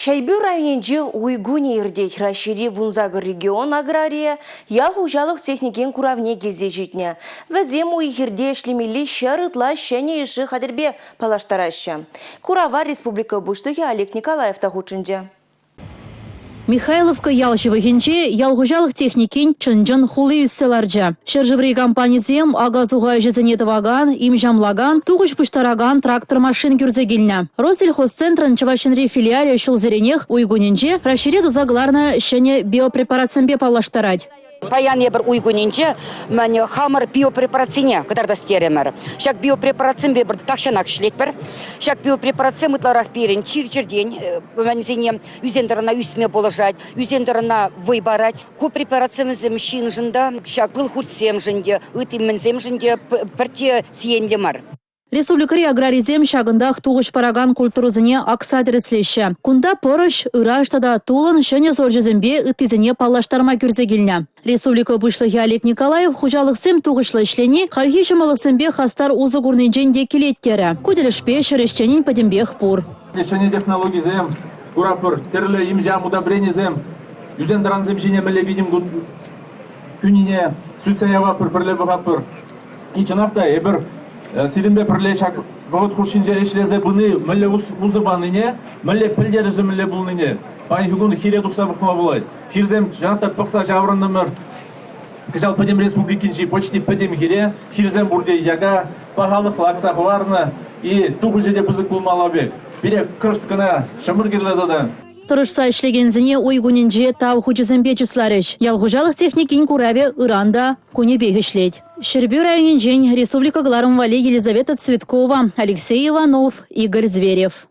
Шайбю районенже уйгуни ирдеть расшири вунзагыр регион агрария, яху жалых техникен куравне келзе житне. Вәзем уйхирде шлемели шарытла шәне еші хадербе палаштараща. Курава республика буштығы Олег Николаев тахучынде. Михайловка ялчывы хенче ялгужалых техникин чынжын хулы үсселарджа. Шержеврей компанизем агазуға жезенетоваган, имжамлаган, туғыш пуштараган трактор машин күрзегілні. Россельхозцентрын чывашынри филиале шулзеренех уйгуненче расширеду загларна шене биопрепарацембе палаштарать. Паян бір уйгуненче мәне хамыр биопрепарацине кадарда стеремер. Шак биопрепарацембе бір такшанак шлет бір. Шак биопрепарацем ытларах перен чир-чирдень мәнезене үзендерына үсме положать, үзендерына выбарать. Ку препарацемзем шинжында, шак был хуртсем жынде, ытыммензем жынде пірте сиендемар. Республикари аграризем шагындах туғыш параган культурызыне аксадреслеші. Кунда порыш ыраштада тулын шыне зоржезембе ыттизіне паллаштарма күрзегіліне. Республика бұшлығы Олег Николаев хужалықсем туғышлы ішлені халхи шымалықсембе хастар узы гурненжен декелеттері. Күділішпе шырышченін падембех пур. Шыне технологизем, курапыр, терлі имжам удобренизем, юзендіранзем жинемелі видим күнине сүтсаява пір-пірлі бұғапыр. Ичынақта ебір Сиринбе пірлешак ғот хушинже ешлезе бұны мүлі ұзы баныне, мүлі пілдеріжі мүлі бұлныне. Пай хүгін хире тұқса бұқма болайды. Хирзем жанақта пықса жаврынымыр. Кыжал пәдем республикинжи почти пәдем хире. Хирзем бұрде яға бағалық лақсақ варны и туғы жеде бұзық бұлмала бек. Бере күршт кіна шымыр керледі. Тұрышса ішлегензіне ойгуненже тау хучызембе чысларыш. Ялғужалық техникин кураве Иранда кунебе ішлет. Шербю районенжен республика гларым вали Елизавета Цветкова, Алексей Иванов, Игорь Зверев.